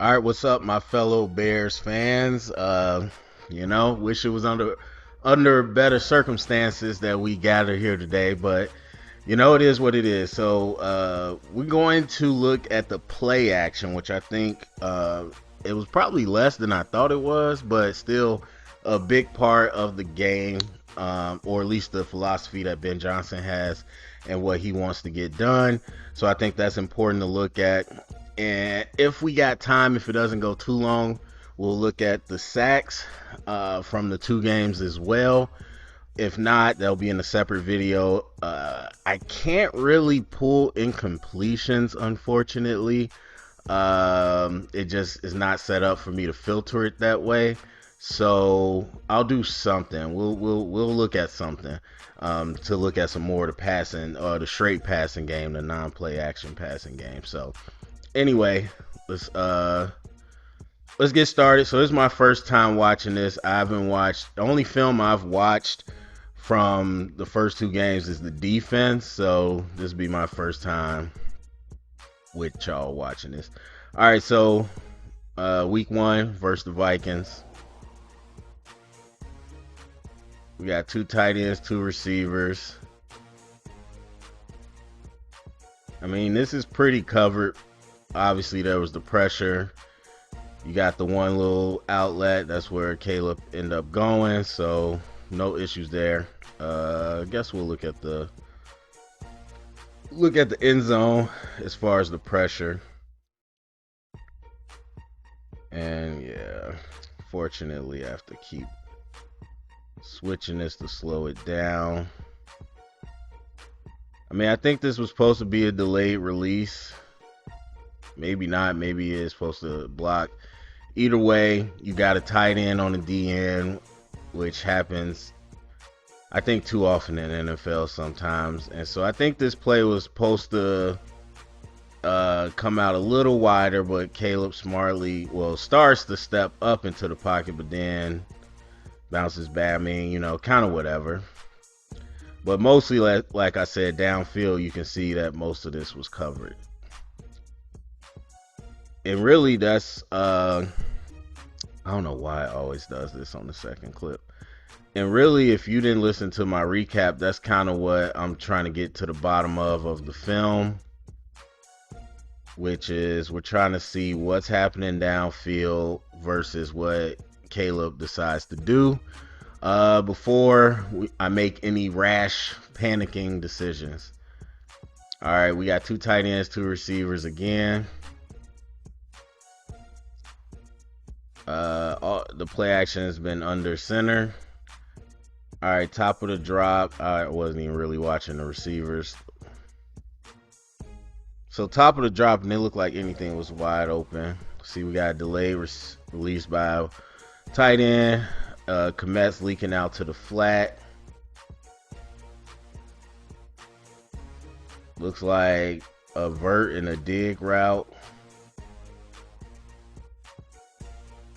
All right, what's up, my fellow Bears fans? Wish it was under better circumstances that we gather here today, but it is what it is. So we're going to look at the play action, which I think it was probably less than I thought it was, but still a big part of the game, or at least the philosophy that Ben Johnson has and what he wants to get done. So I think that's important to look at. And if we got time, if it doesn't go too long, we'll look at the sacks from the two games as well. If not, they'll be in a separate video. I can't really pull incompletions, unfortunately. It just is not set up for me to filter it that way. So I'll do something. We'll look at something to look at some more of the passing, the straight passing game, the non-play action passing game. So anyway, let's get started. So this is my first time watching this. I haven't watched, the only film I've watched from the first two games is the defense. So this will be my first time with y'all watching this. All right, so week 1 versus the Vikings. We got 2 tight ends, 2 receivers. I mean, this is pretty covered. Obviously, there was the pressure. You got the one little outlet. That's where Caleb ended up going. So no issues there. I guess we'll look at the end zone as far as the pressure. And yeah, fortunately, I have to keep switching this to slow it down. I mean, I think this was supposed to be a delayed release. Maybe not. Maybe it's supposed to block. Either way, you got a tight end on the DN, which happens, I think, too often in the NFL sometimes. And so I think this play was supposed to come out a little wider, but Caleb smartly, starts to step up into the pocket, but then bounces back. I mean, kind of whatever. But mostly, like I said, downfield, you can see that most of this was covered. And really, that's I don't know why it always does this on the second clip. And really, if you didn't listen to my recap, that's kind of what I'm trying to get to the bottom of the film, which is we're trying to see what's happening downfield versus what Caleb decides to do before I make any rash panicking decisions. All right, we got 2 tight ends, 2 receivers again. The play action has been under center. All right, top of the drop. I wasn't even really watching the receivers. So top of the drop, and it looked like anything was wide open. See, we got a delayed release by tight end. Komet's leaking out to the flat. Looks like a vert and a dig route.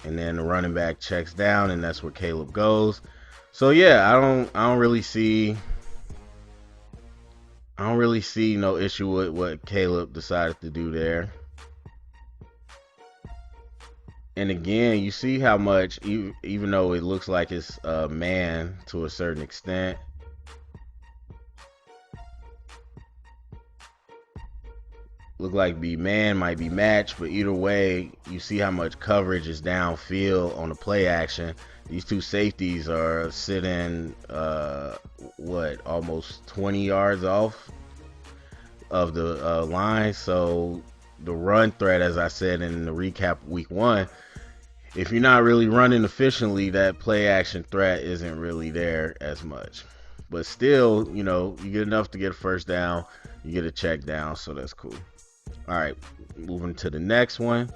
And then the running back checks down, and that's where Caleb goes. So yeah, I don't really see no issue with what Caleb decided to do there. And again, you see how much, even though it looks like it's a man to a certain extent, look like man might be matched, but either way, you see how much coverage is downfield on the play action. These 2 safeties are sitting almost 20 yards off of the line. So the run threat, as I said in the recap week 1, if you're not really running efficiently, that play action threat isn't really there as much. But still, you get enough to get a first down, you get a check down, so that's cool. All right, moving to the next one.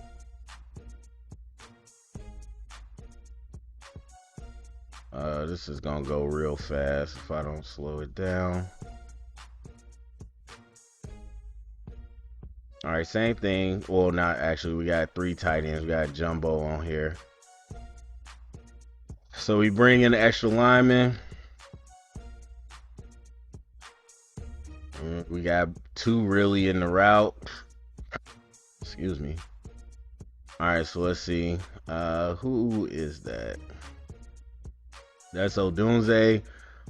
This is gonna go real fast if I don't slow it down. All right, same thing. Well, not actually. We got 3 tight ends. We got Jumbo on here. So we bring in the extra lineman. We got 2 really in the route. Excuse me. All right, so let's see. Who is that? That's Odunze.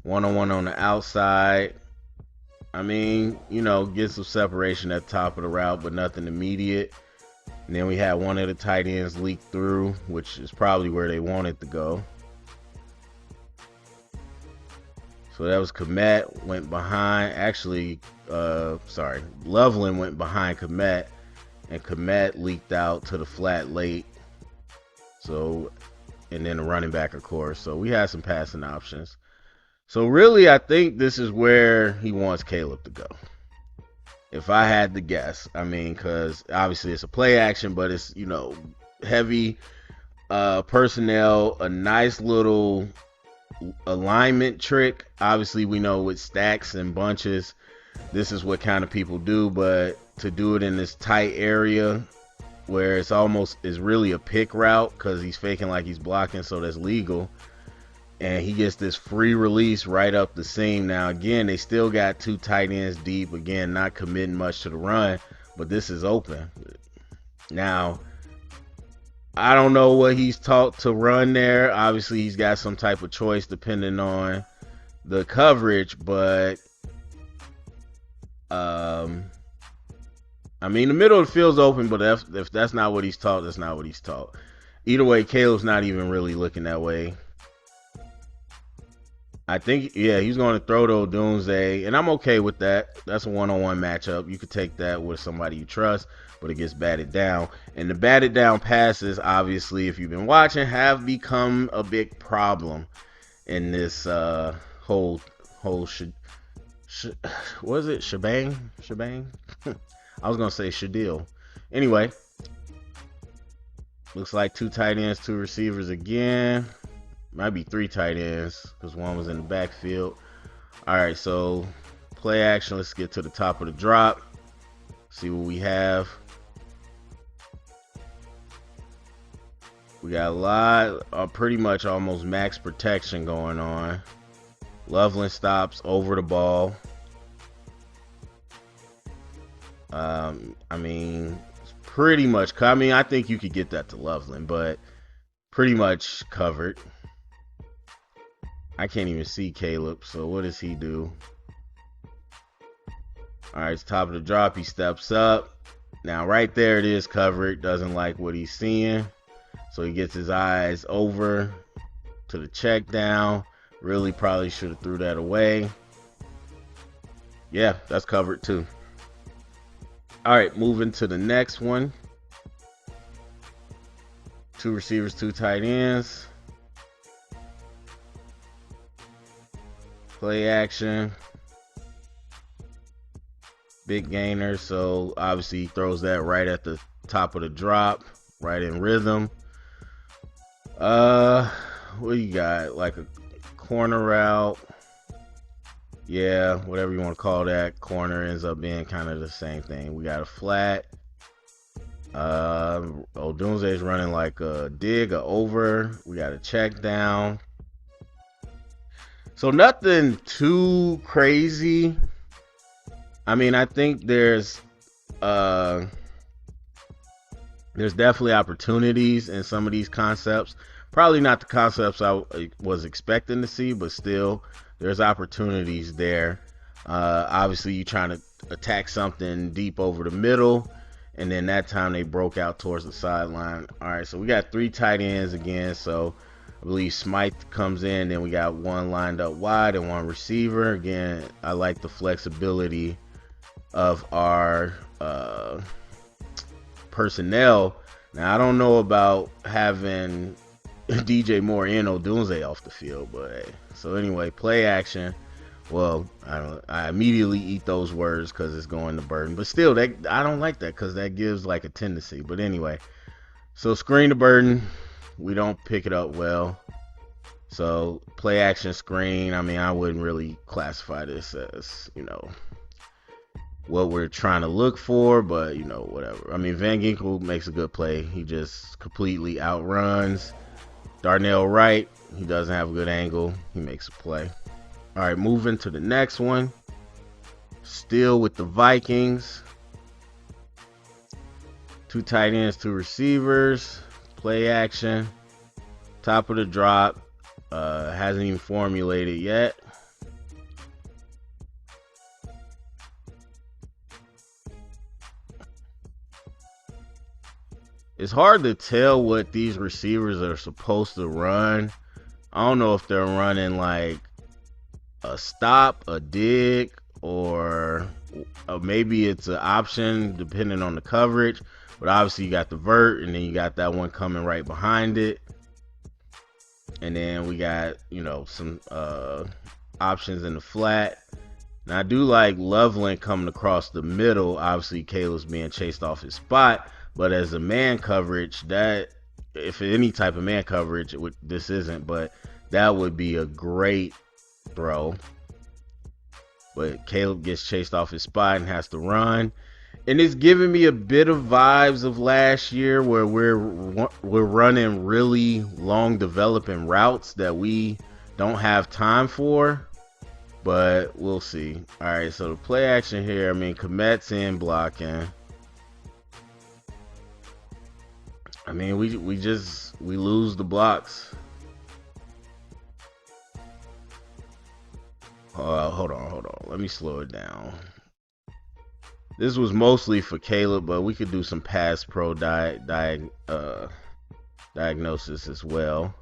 One-on-one on the outside. I mean, get some separation at the top of the route, but nothing immediate. And then we had one of the tight ends leak through, which is probably where they wanted to go. So that was Komet, went behind. Actually, Loveland went behind Komet, and Komet leaked out to the flat late. So, and then the running back, of course. So we had some passing options. So really, I think this is where he wants Caleb to go. If I had to guess, I mean, because obviously it's a play action, but it's, heavy personnel, a nice little alignment trick. Obviously, we know with stacks and bunches, this is what kind of people do, but to do it in this tight area where it's really a pick route because he's faking like he's blocking, so that's legal. And he gets this free release right up the seam. Now, again, they still got two tight ends deep. Again, not committing much to the run, but this is open. Now, I don't know what he's taught to run there. Obviously, he's got some type of choice depending on the coverage, but I mean, the middle of the field's open, but if that's not what he's taught, that's not what he's taught. Either way, Caleb's not even really looking that way. I think, yeah, he's going to throw to Odunze, and I'm okay with that. That's a one-on-one matchup. You could take that with somebody you trust, but it gets batted down. And the batted down passes, obviously, if you've been watching, have become a big problem in this whole what is it? Shebang? I was going to say Shadil. Anyway, looks like two tight ends, two receivers again. Might be three tight ends because one was in the backfield. All right, so play action. Let's get to the top of the drop. See what we have. We got a lot, pretty much almost max protection going on. Loveland stops over the ball. I mean, pretty much. I mean, I think you could get that to Loveland, but pretty much covered. I can't even see Caleb, so what does he do? All right, it's top of the drop. He steps up. Now, right there, it is covered. Doesn't like what he's seeing. So he gets his eyes over to the check down. Really probably should have threw that away. Yeah, that's covered too. All right, moving to the next one. Two receivers, two tight ends. Play action. Big gainer, so obviously he throws that right at the top of the drop, right in rhythm. What do you got? Like a corner route. Yeah, whatever you want to call that. Corner ends up being kind of the same thing. We got a flat. Odunze is running like a dig, a over. We got a check down. So nothing too crazy. I mean, I think there's definitely opportunities in some of these concepts. Probably not the concepts I was expecting to see, but still, there's opportunities there. Obviously, you're trying to attack something deep over the middle, and then that time they broke out towards the sideline. All right, so we got three tight ends again, so I believe Smythe comes in, then we got one lined up wide and one receiver. Again, I like the flexibility of our personnel. Now, I don't know about having DJ Moore and Odunze off the field, but so anyway, play action. Well, I immediately eat those words because it's going to Burton, but still, I don't like that because that gives like a tendency. But anyway, so screen to Burton. We don't pick it up well. So play action screen. I mean, I wouldn't really classify this as, what we're trying to look for, but whatever. I mean, Van Ginkel makes a good play. He just completely outruns Darnell Wright. He doesn't have a good angle. He makes a play. All right, moving to the next one. Still with the Vikings. Two tight ends, two receivers. Play action. Top of the drop. Hasn't even formulated yet. It's hard to tell what these receivers are supposed to run. I don't know if they're running like a stop, a dig, or maybe it's an option depending on the coverage. But obviously you got the vert, and then you got that one coming right behind it. And then we got, some options in the flat. Now I do like Loveland coming across the middle. Obviously Caleb's being chased off his spot, but as a man coverage, that if any type of man coverage, this isn't, but that would be a great throw. But Caleb gets chased off his spot and has to run. And it's giving me a bit of vibes of last year where we're running really long developing routes that we don't have time for. But we'll see. All right, so the play action here, Komet's in blocking. We lose the blocks. Hold on. Let me slow it down. This was mostly for Caleb, but we could do some pass pro diagnosis as well.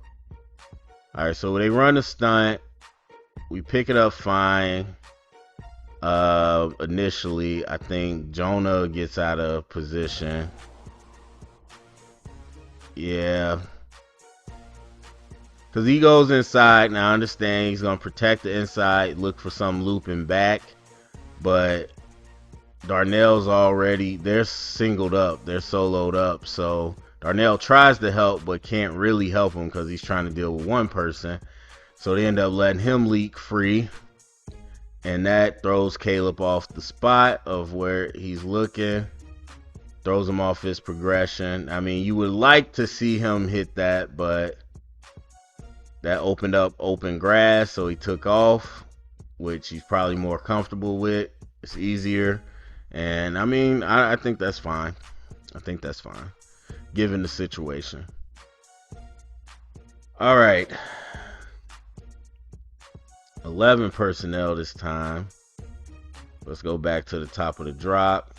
All right, so they run a stunt. We pick it up fine. Initially, I think Jonah gets out of position. Yeah. Because he goes inside. Now, I understand he's going to protect the inside, look for some looping back. But Darnell's they're singled up. They're soloed up. So Darnell tries to help, but can't really help him because he's trying to deal with one person. So they end up letting him leak free. And that throws Caleb off the spot of where he's looking. Throws him off his progression. You would like to see him hit that, but that opened up open grass, so he took off, which he's probably more comfortable with. It's easier. And I think that's fine. Given the situation. All right. 11 personnel this time. Let's go back to the top of the drop.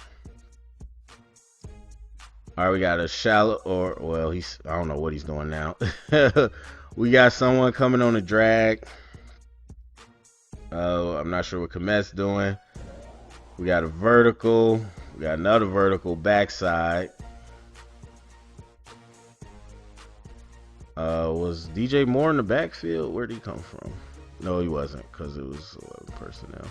All right, we got a shallow, I don't know what he's doing now. We got someone coming on a drag. I'm not sure what Komet's doing. We got a vertical. We got another vertical backside. Was DJ Moore in the backfield? Where'd he come from? No, he wasn't, because it was 11 personnel.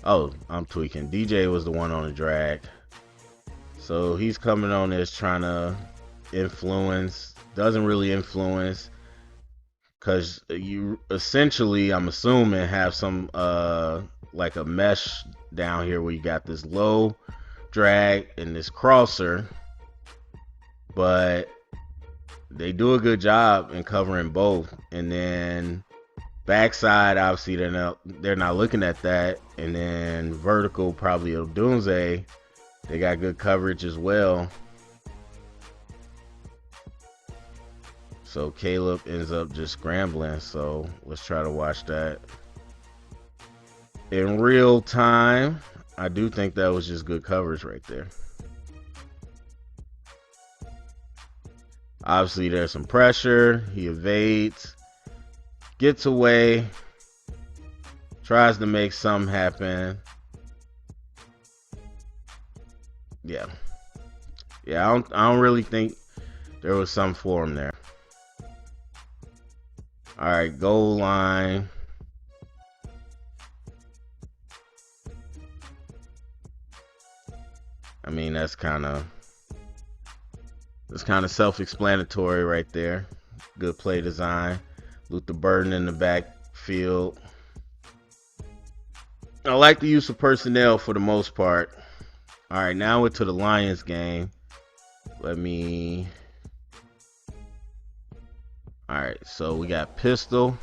Oh, I'm tweaking. DJ was the one on the drag. So he's coming on this trying to influence. Doesn't really influence. Because you essentially, I'm assuming, have some like a mesh down here where you got this low drag and this crosser. But they do a good job in covering both. And then backside, obviously they're not looking at that. And then vertical, probably Odunze, they got good coverage as well. So Caleb ends up just scrambling. So let's try to watch that in real time. I do think that was just good coverage right there. Obviously, there's some pressure. He evades, gets away, tries to make something happen. Yeah, I don't really think there was something for him there. All right, goal line. That's kind of self-explanatory right there. Good play design. Luther Burden in the backfield. I like the use of personnel for the most part. All right, now we're to the Lions game. All right, so we got pistol.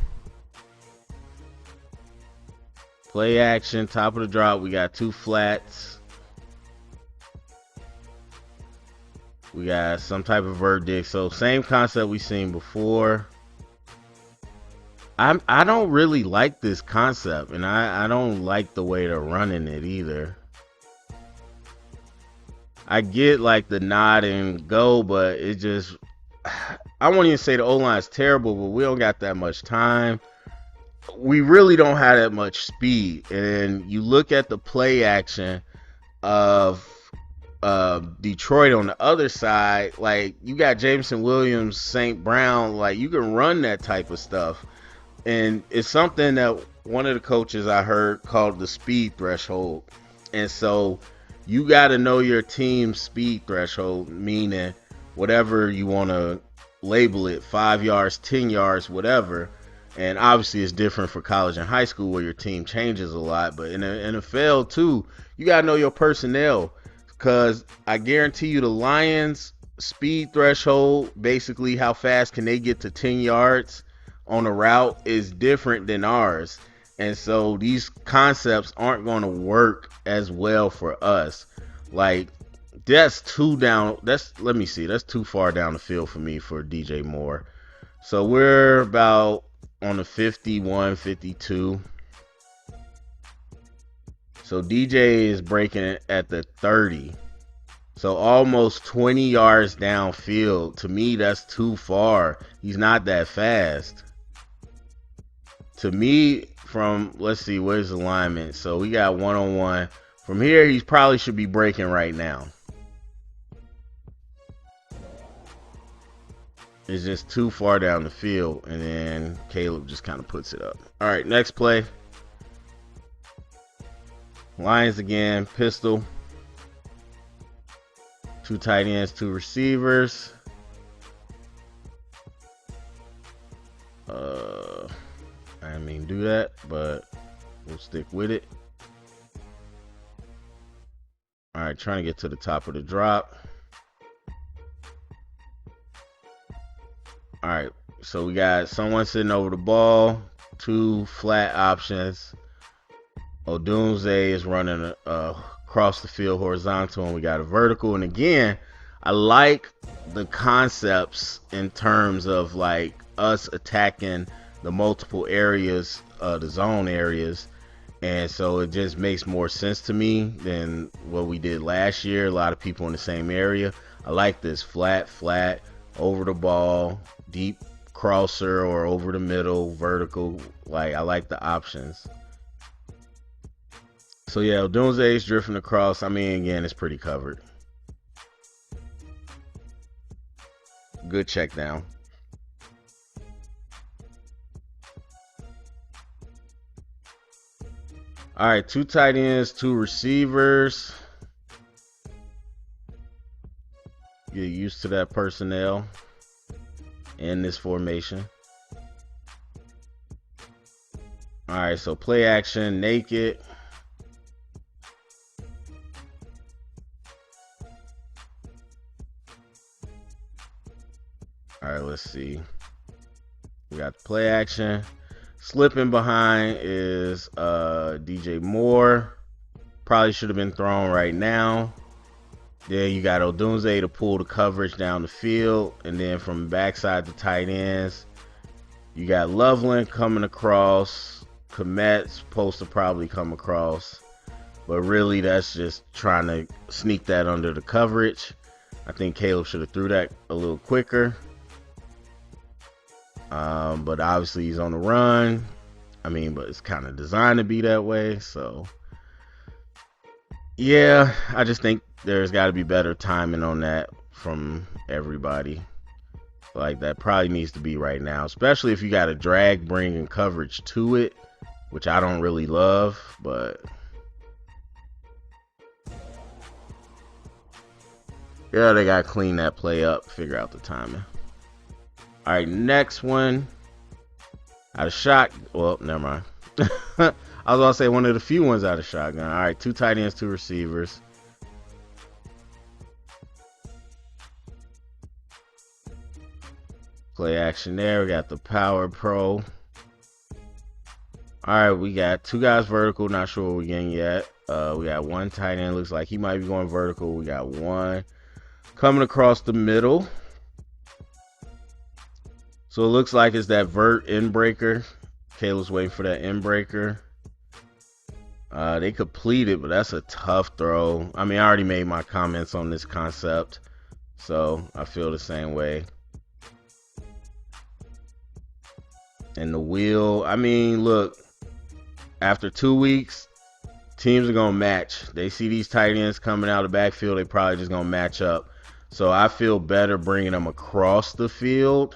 Play action, top of the drop. We got two flats. We got some type of verdict. So same concept we seen before. I don't really like this concept, and I don't like the way they're running it either. I get like the nod and go, but it just I won't even say the O line is terrible, but we don't got that much time. We really don't have that much speed. And you look at the play action of Detroit on the other side, like you got Jameson Williams, St. Brown, like you can run that type of stuff. And it's something that one of the coaches I heard called the speed threshold. And so you got to know your team's speed threshold, meaning whatever you want to label it, 5 yards, 10 yards, whatever. And obviously it's different for college and high school where your team changes a lot. But in the NFL too, you got to know your personnel, because I guarantee you the Lions speed threshold, basically how fast can they get to 10 yards on a route, is different than ours. And so these concepts aren't going to work as well for us. Like that's too down. Let me see. That's too far down the field for me for DJ Moore. So we're about on the 51, 52. So DJ is breaking at the 30. So almost 20 yards downfield. To me, that's too far. He's not that fast. To me, let's see, where's the alignment? So we got one-on-one. From here, he probably should be breaking right now. It's just too far down the field. And then Caleb just kind of puts it up. All right, next play. Lions again, pistol. 2 tight ends, 2 receivers. I didn't mean to do that, but we'll stick with it. All right, trying to get to the top of the drop. All right, so we got someone sitting over the ball, 2 flat options. Odunze is running across the field horizontal, and we got a vertical. And again, I like the concepts in terms of like us attacking the multiple areas, the zone areas. And so it just makes more sense to me than what we did last year. A lot of people in the same area. I like this flat, over the ball, deep crosser or over the middle, vertical. Like I like the options. So yeah, Odunze is drifting across. I mean, again, it's pretty covered. Good check down. All right, 2 tight ends, 2 receivers. Get used to that personnel in this formation. All right, so play action, naked. All right, let's see. We got the play action. Slipping behind is DJ Moore. Probably should have been thrown right now. Then you got Odunze to pull the coverage down the field. And then from the backside, the tight ends, you got Loveland coming across. Komet's supposed to probably come across. But really, that's just trying to sneak that under the coverage. I think Caleb should have threw that a little quicker. But obviously he's on the run. I mean, but it's kind of designed to be that way. So, yeah, I just think there's got to be better timing on that from everybody. Like, that probably needs to be right now, especially if you got to drag bringing coverage to it, which I don't really love, but yeah, they got to clean that play up, figure out the timing. All right, next one. Out of shot. Well, never mind. I was going to say one of the few ones out of shotgun. All right, 2 tight ends, 2 receivers. Play action there. We got the power pro. All right, we got 2 guys vertical. Not sure what we're getting yet. We got 1 tight end. Looks like he might be going vertical. We got 1 Coming across the middle. So it looks like it's that vert end breaker. Caleb's waiting for that end breaker. They complete it, but that's a tough throw. I mean, I already made my comments on this concept, so I feel the same way. And the wheel, I mean, look, after 2 weeks, teams are going to match. They see these tight ends coming out of the backfield, they probably just going to match up. So I feel better bringing them across the field.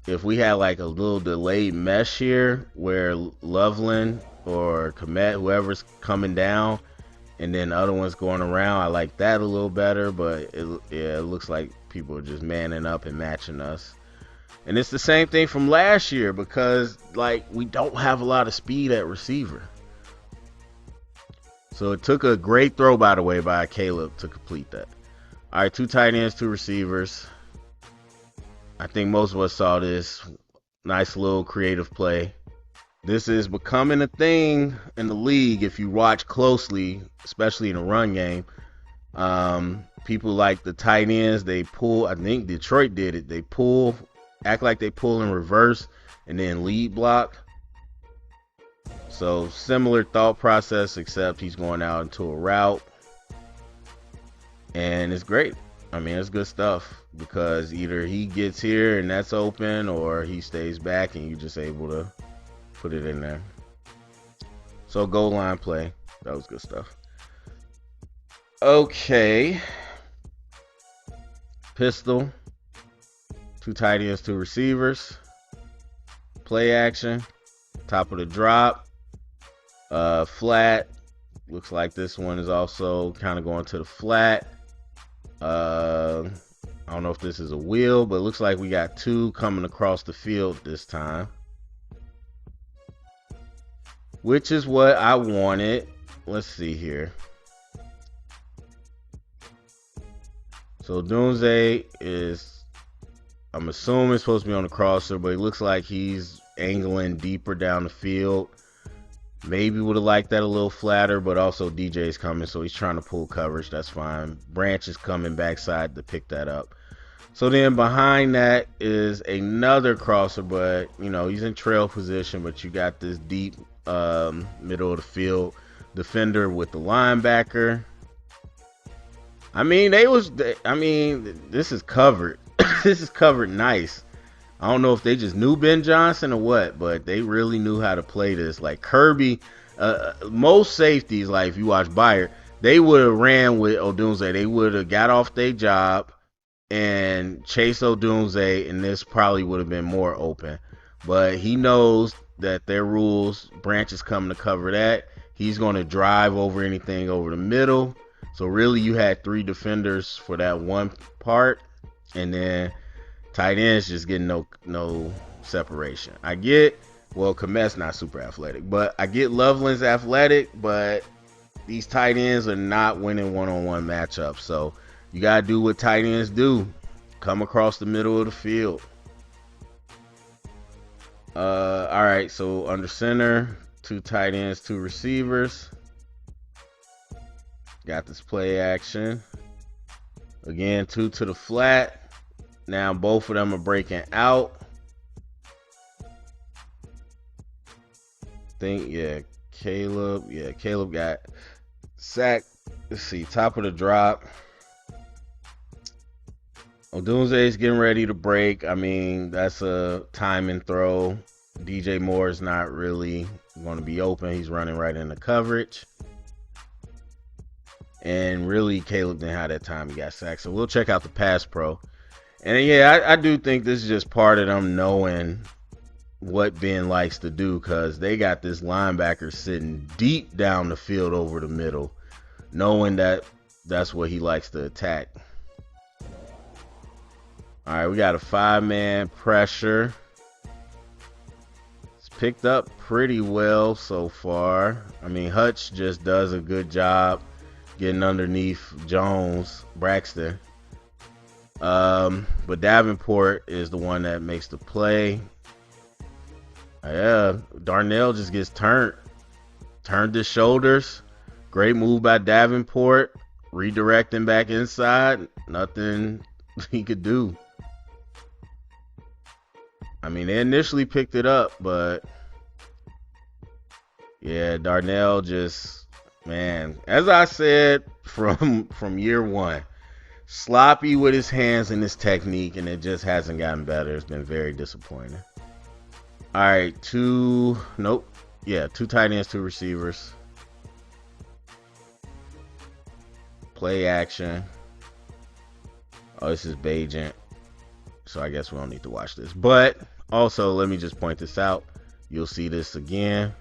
If we had like a little delayed mesh here where Loveland or Komet, whoever's coming down, and then the other one's going around, I like that a little better. But it looks like people are just manning up and matching us. And it's the same thing from last year because like we don't have a lot of speed at receiver. So it took a great throw, by the way, by Caleb to complete that. All right, 2 tight ends, 2 receivers. I think most of us saw this. Nice little creative play. This is becoming a thing in the league if you watch closely, especially in the run game. People like the tight ends, they pull. I think Detroit did it. They pull, act like they pull in reverse, and then lead block. So similar thought process, except he's going out into a route. And it's great. I mean, it's good stuff because either he gets here and that's open, or he stays back and you're just able to put it in there. So goal line play, that was good stuff. Okay. Pistol. 2 tight ends, 2 receivers. Play action. Top of the drop. Flat. Looks like this one is also kind of going to the flat. I don't know if this is a wheel, but it looks like we got 2 coming across the field this time, which is what I wanted. Let's see here. So Doomsday is, I'm assuming, supposed to be on the crosser, but it looks like he's angling deeper down the field. Maybe would have liked that a little flatter, but also DJ's coming, so he's trying to pull coverage. That's fine. Branch is coming backside to pick that up. So then behind that is another crosser, but you know he's in trail position, but you got this deep middle of the field defender with the linebacker. I mean, this is covered. This is covered nice. I don't know if they just knew Ben Johnson or what, but they really knew how to play this. Like Kirby, most safeties, like if you watch Bayer, they would have ran with Odunze. They would have got off their job and chased Odunze, and this probably would have been more open. But he knows that their rules, Branch is coming to cover that. He's going to drive over anything over the middle. So really you had 3 defenders for that one part, and then tight ends just getting no separation. I get, well, Komet's not super athletic, but I get Loveland's athletic, but these tight ends are not winning one-on-one matchups. So you got to do what tight ends do. Come across the middle of the field. All right, so under center, 2 tight ends, 2 receivers. Got this play action. Again, 2 to the flat. Now both of them are breaking out. Caleb got sacked. Let's see, top of the drop. Odunze's getting ready to break. I mean, that's a timing throw. DJ Moore is not really going to be open. He's running right into coverage. And really, Caleb didn't have that time. He got sacked. So we'll check out the pass pro. And yeah, I do think this is just part of them knowing what Ben likes to do, because they got this linebacker sitting deep down the field over the middle, knowing that that's what he likes to attack. All right, we got a 5-man pressure. It's picked up pretty well so far. I mean, Hutch just does a good job getting underneath Braxton. But Davenport is the one that makes the play. Yeah, Darnell just gets turned his shoulders. Great move by Davenport. redirecting back inside, nothing he could do. I mean, they initially picked it up, but yeah, Darnell just, man, as I said from year one, sloppy with his hands and his technique, and it just hasn't gotten better. It's been very disappointing. All right, two tight ends, two receivers. Play action. Oh, this is Bajent, so I guess we don't need to watch this. But also, let me just point this out. You'll see this again.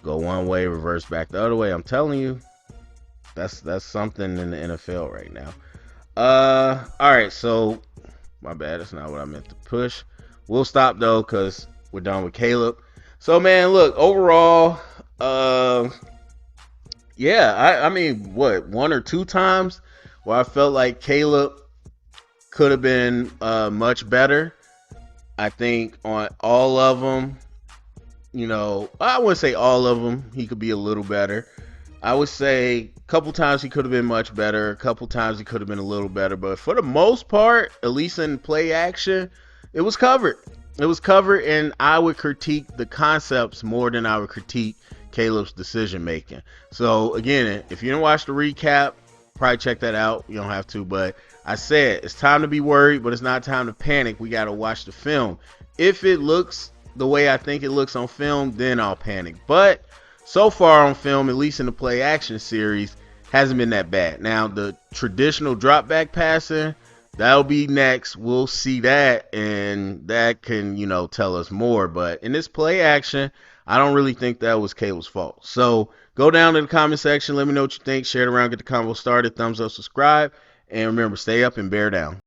Go one way, reverse back the other way. I'm telling you, that's something in the NFL right now. All right, so my bad. That's not what I meant to push. We'll stop though, cause we're done with Caleb. So man, look, overall, yeah, I mean, what, one or two times where I felt like Caleb could have been much better. I think on all of them, I wouldn't say all of them. He could be a little better. I would say a couple times he could have been much better. A couple times he could have been a little better. But for the most part, at least in play action, it was covered. It was covered, and I would critique the concepts more than I would critique Caleb's decision making. So again, if you didn't watch the recap, probably check that out. You don't have to, but I said it's time to be worried, but it's not time to panic. We got to watch the film. If it looks the way I think it looks on film, then I'll panic. But so far on film, at least in the play action series, hasn't been that bad. Now, the traditional drop back passing, that'll be next. We'll see that, and that can, tell us more. But in this play action, I don't really think that was Caleb's fault. So go down to the comment section. Let me know what you think. Share it around. Get the convo started. Thumbs up, subscribe. And remember, stay up and bear down.